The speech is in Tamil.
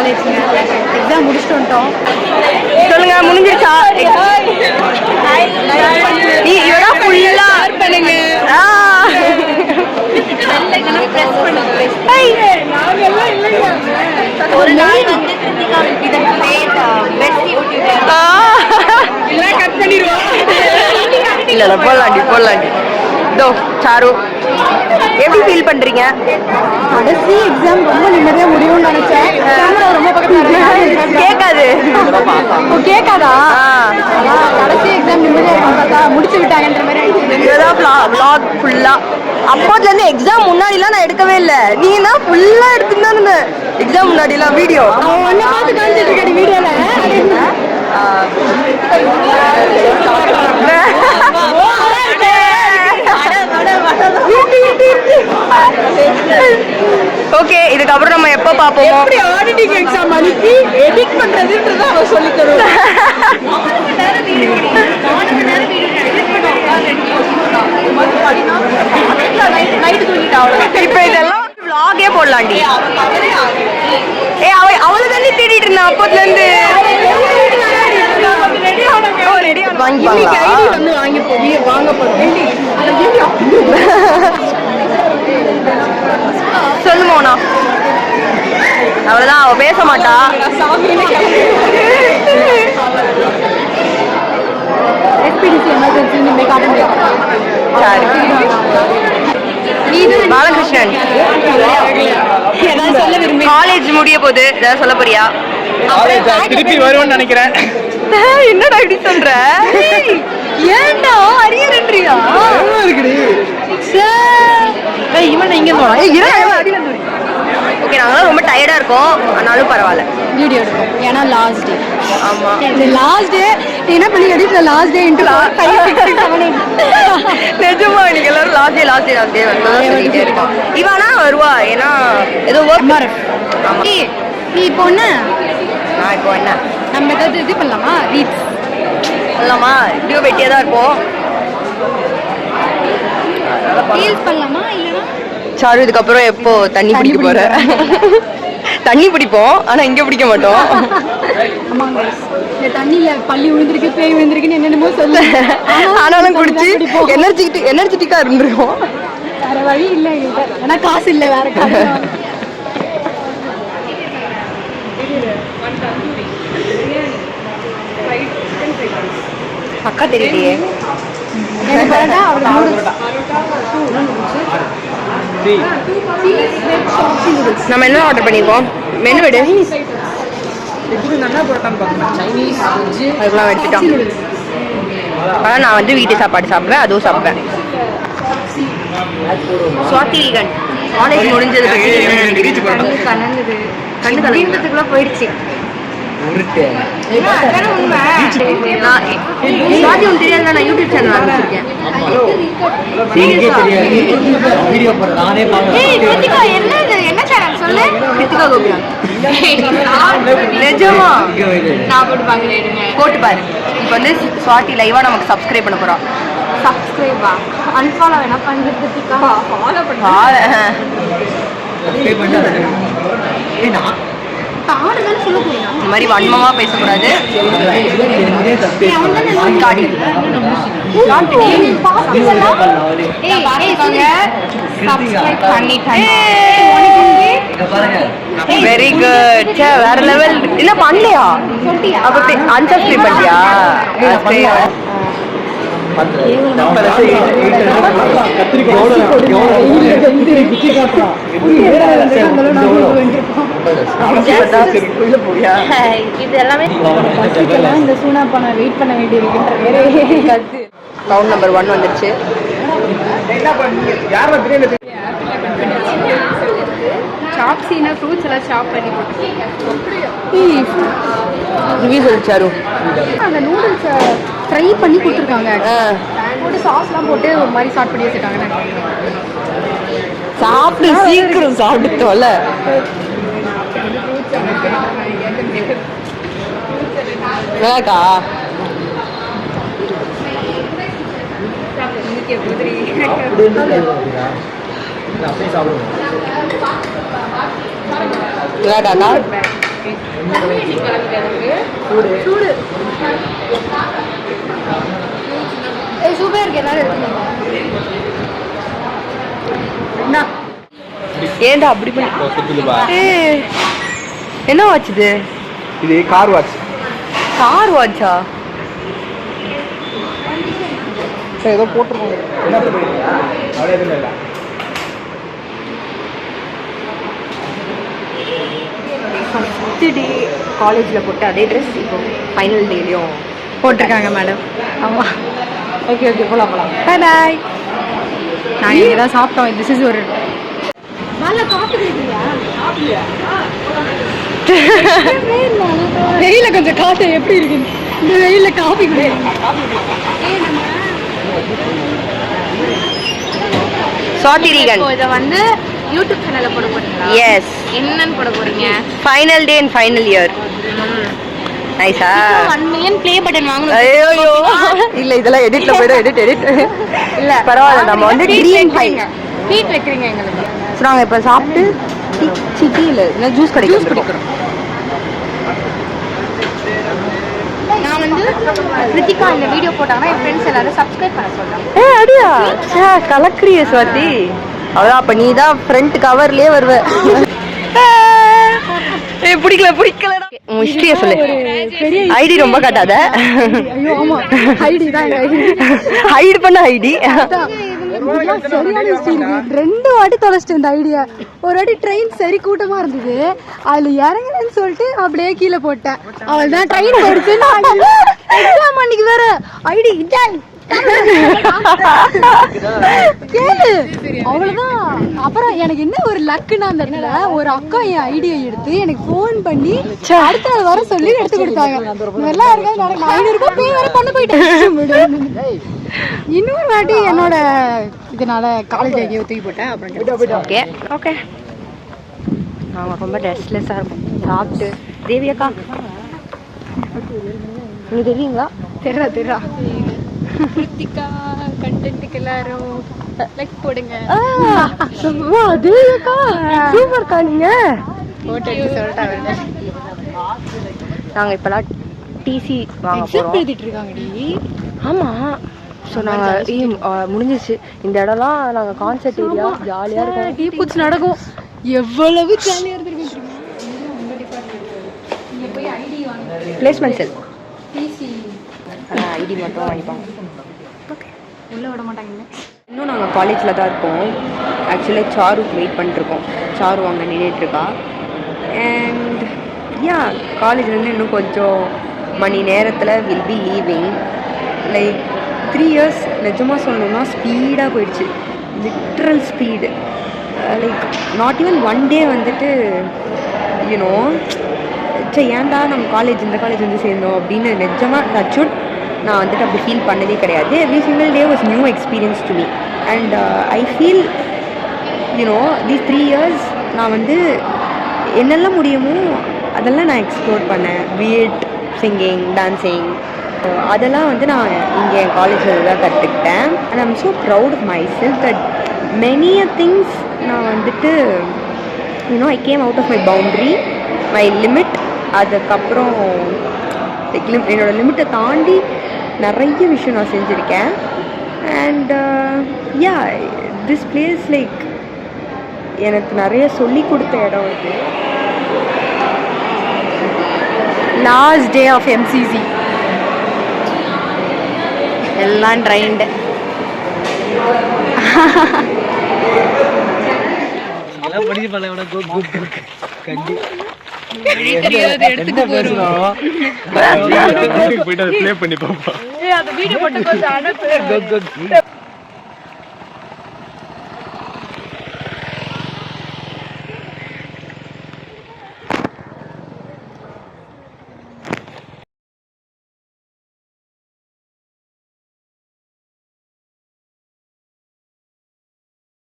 காலேஜ்ங்க. எக்ஸாம் முடிச்சுட்டு வந்துட்டோம். சொல்லுங்க, முடிஞ்சிருச்சா? இவதான் ஃபுல்லா பண்ணுங்க. ஒரு நாள் வந்து இல்ல போடலாண்டி. இதோ சாரு, எப்படி ஃபீல் பண்றீங்க? கடைசி எக்ஸாம் ரொம்ப நிம்மதியா முடியும்னு நினைச்சேன். ரொம்ப பக்கத்துல கேட்காது. கேட்காதா? கடைசி எக்ஸாம் நிம்மதியா பார்த்தா முடிச்சு விட்டாங்கன்ற மாதிரி. vlog ஃபுல்லா அப்போதுல இருந்து எக்ஸாம் முன்னாடிலாம் நான் எடுக்கவே இல்லை. நீ தான் ஃபுல்லா எடுத்துட்டு எக்ஸாம் முன்னாடிலாம் வீடியோ ஒன்ன பார்த்து காமிச்சிட்டு இருக்கேன் வீடியோல. ஓகே, இதுக்கப்புறம் நம்ம எப்போ பார்ப்போம்? எப்படி ஆடிட்டிங் எக்ஸாம் அனுப்பி எடிட் பண்றதுன்றத அவ சொல்லி தருவா. இப்ப இதெல்லாம் vlog-ஏ போடலாண்டி. அவளை தானே தேடிட்டு இருந்தா அப்போதுல இருந்து. சொல்லு மோனா. அவ்வளவுதான், அவ பேச மாட்டா. பாலகிருஷ்ணன் காலேஜ் முடிய போகுது, ஏதாவது சொல்ல போறியா? திருப்பி வருவேன்னு நினைக்கிறேன். என்னடா இப்படி சொல்ற? ஏன்டா அரியன்றியா? இவன் இங்க ஓகே, நாங்களாம் ரொம்ப டயர்டா இருக்கோம். ஆனாலும் பரவாயில்ல, வீடியோ எடுக்கும். ஏன்னா லாஸ்ட் டே. ஆமா, இந்த லாஸ்ட் டே என்ன பண்ணி எடுத்து லாஸ்ட் டே இன்டு நிஜமா இன்னைக்கு எல்லாரும் லாஸ்ட் டே சொல்லிட்டே இருக்கோம். இவானா வருவா, ஏன்னா ஏதோ ஒர்க். நீ இப்போ என்ன? நான் இப்போ என்ன நம்ம ஏதாவது இது பண்ணலாமா? ரீல்ஸ் பண்ணலாமா? இப்படியோ வெட்டியா தான் இருப்போம். ரீல்ஸ் பண்ணலாமா? இல்லைன்னா சாரு, இதுக்கப்புறம் எப்போ தண்ணி பிடிக்க போற? தண்ணி பிடிப்போம், ஆனா இங்க பிடிக்க மாட்டோம். ஆமாங்க, இந்த தண்ணியில பள்ளி விழுந்திருக்கு, பேய் விழுந்திருக்குன்னு என்னென்னமோ சொல்லு. ஆனாலும் குடிச்சு எனர்ஜெட்டிக்கா இருந்திருக்கோம். வேற வழி இல்லை, ஏன்னா காசு இல்லை, வேற காசு. அக்கா தெரியலையே. நம்ம என்ன ஆர்டர் பண்ணிருக்கோம்? மெனு விடு. அதுக்கெல்லாம் எடுத்துட்டோம். அதான் நான் வந்து வீட்டு சாப்பாடு சாப்பிடுவேன், அதுவும் சாப்பிடுவேன். சுவாதி வீகன் காலேஜ் முடிஞ்சது கண்ணு கலந்துக்குள்ள போயிடுச்சு. சுவாதி ஒன்று தெரியாது, நான் யூடியூப் சேனல் ஆரம்பிச்சிருக்கேன். என்ன சேனல் சொல்லு? கிருத்திகா கோபிநாத். நிஜமா நான் போட்டு பாரு. இப்போ வந்து சுவாதி லைவா நமக்கு சப்ஸ்கிரைப் பண்ண போறோம். சப்ஸ்கிரைபா அன்ஃபாலோ வேணா பண்ணு கிருத்திகா. ஃபாலோ பண்ணு. இந்த மாதிரி வன்மமா பேசக்கூடாது. Very good. வேற லெவல். என்ன பண்ணலையா? அப்ப அன்சப்ஸ்கிரைப் பண்ணியா? இது எல்லாமே இந்த சூனா பண்ண வெயிட் பண்ண வேண்டியிருக்குன்ற ரவுண்ட் நம்பர் 1 வந்துருச்சு. சாப்ஸினா ஃப்ரூட்ஸ் எல்லாம் சாப் பண்ணி சாரு அந்த நூடுல்ஸை ஃப்ரை பண்ணி கொடுத்துருக்காங்க. போட்டு சாஸ்லாம் போட்டு ஒரு மாதிரி ஸ்டார்ட் பண்ணி வச்சுருக்காங்க. சாப்பிட்டு சீக்கிரம் சாப்பிட்டுட்டோம்ல. நல்லாக்கா நல்லாக்கா சூடு சூப்பராக இருக்கு எல்லாரும் எடுத்துக்கோங்க. ஏன்டா அப்படி பண்ணி என்ன வாட்ச் இது? இது கார் வாட்ச். கார் வாட்சா? ஏதோ போட்டுருக்கோம். என்ன பண்ணுறீங்க? அவ்வளோ எதுவும் இல்லை. ஃபஸ்ட்டு டே காலேஜில் போட்டு அதே ட்ரெஸ் இப்போ ஃபைனல் டேலையும் போட்டிருக்காங்க மேடம். ஆமாம். ஓகே போகலாம் பாய் பாய். நாங்கள் இங்கே தான் சாப்பிட்டோம். திஸ் இஸ் ஒரு நல்லா காஃபி குடிக்கிறியா? வெயில கொஞ்சம் காஃபி எப்படி இருக்கு? இந்த வெயில காஃபி குடி. சாத்திரீகன் இதை வந்து யூடியூப் சேனல்ல போட போறீங்களா? எஸ். என்னன்னு போட போறீங்க? Final day and final year. நைஸா? 1 million ப்ளே பட்டன் வாங்கணும். ஐயோ இல்ல இதெல்லாம் எடிட்ல போய்டும். எடிட் இல்ல பரவாயில்ல. நம்ம வந்து ட்ரீம் ட்ரீட் வைக்கிறீங்க எங்களுக்கு. ஸோ நாங்கள் இப்போ சாப்பிட்டு சிட்டியில் இல்லை ஜூஸ் கிடைக்கும். நான் வந்து கிருத்திகா இந்த வீடியோ போட்டாங்கன்னா என் ஃப்ரெண்ட்ஸ் எல்லாரும் சப்ஸ்கிரைப் பண்ண சொல்றாங்க. அடியா கலக்கிறிய சுவாதி. அதான் அப்ப நீ தான் ஃப்ரண்ட் கவர்லயே வருவ. பிடிக்கல ஹிஸ்டரிய சொல்லு. ஐடி ரொம்ப காட்டாத. ஐயோ ஆமா ஐடி தான் ஹைட் பண்ண ஐடி. சரியான ஹிஸ்டரி இருக்கு. 2 வாட்டி தொலைச்சிட்டு இந்த ஐடியா. ஒரு வாட்டி ட்ரெயின் சரி கூட்டமா இருந்தது, அதுல இறங்குறேன்னு சொல்லிட்டு அப்படியே கீழே போட்டேன். அவள் தான் ட்ரெயின் போயிடுச்சு. எக்ஸாம் அன்னைக்கு வேற ஐடி கேளு அவ்வளவுதான். அப்புறம் எனக்கு என்ன ஒரு லக்குன்னா அந்த இடத்துல ஒரு அக்கா என் ஐடியை எடுத்து எனக்கு போன் பண்ணி அடுத்த நாள் வர சொல்லி எடுத்து கொடுத்தாங்க. இதெல்லாம் இருக்காது. 500 ரூபாய் பே வேற பண்ண போயிட்டேன். இன்னொரு வாட்டி என்னோட இதனால காலேஜ் எங்கேயோ தூக்கி போட்டேன். அப்புறம் ஓகே ஓகே நாங்கள் ரொம்ப ரெஸ்ட்லெஸ்ஸாக இருக்கும். சாப்பிட்டு தேவியக்கா உங்களுக்கு தெரியுங்களா? தெரியல கிருத்திகா கண்டென்ட்டுக்கு எல்லாரும் லைக் போடுங்க. தேவியக்கா சூப்பர்க்கா. நீங்கள் போட்டு எடுத்து சொல்லிட்டாங்க. நாங்கள் இப்போலாம் டிசி வாங்க போகிறோம். எழுதிட்டு இருக்காங்கடி. ஆமாம். ஸோ நாங்கள் முடிஞ்சிச்சு இந்த இடம்லாம். நாங்கள் கான்சர்ட் ஏரியா ஜாலியாக இருக்கோம். டீ பூச்சி நடக்கும். எவ்வளவு ஜாலியாக இருந்திருக்கு. பிளேஸ்மெண்ட் செல் டிசி ஐடி மட்டும் வாங்கிப்பாங்க. ஓகே உள்ளே விட மாட்டாங்க. இன்னும் நாங்கள் காலேஜில் தான் இருக்கோம். ஆக்சுவலாக சாருக்கு வெயிட் பண்ணிட்டுருக்கோம். சாரு அங்கே நின்றுட்டுருக்கா. அண்ட் காலேஜ்லேருந்து இன்னும் கொஞ்சம் மணி நேரத்தில் will be leaving. Like 3 years நிஜமாக சொல்லணும்னா ஸ்பீடாக போயிடுச்சு. Literal speed. Like not even 1 டே வந்துட்டு யூனோ ஏன்டா நம்ம காலேஜ் இந்த காலேஜ் வந்து சேர்ந்தோம் அப்படின்னு நிஜமாக டச்சுட் நான் வந்துட்டு அப்படி ஃபீல் பண்ணதே கிடையாது. Every single day was new experience to me. And I feel you know these 3 years நான் வந்து என்னெல்லாம் முடியுமோ அதெல்லாம் நான் எக்ஸ்ப்ளோர் பண்ணேன். வியட் சிங்கிங் டான்ஸிங் அதெல்லாம் வந்து நான் இங்கே என் காலேஜில் தான் கற்றுக்கிட்டேன். And I'm so proud of myself that many things நான் வந்துட்டு you know I came out of my boundary my limit. அதுக்கப்புறம் என்னோடய லிமிட்டை தாண்டி நிறைய விஷயம் நான் செஞ்சுருக்கேன். அண்ட் திஸ் பிளேஸ் லைக் எனக்கு நிறைய சொல்லி கொடுத்த இடம் இது. லாஸ்ட் டே ஆஃப் எம்சிசி எல்லாம் ட்ரைன்டு. போயிட்டு ப்ளே பண்ணி பார்ப்போம்.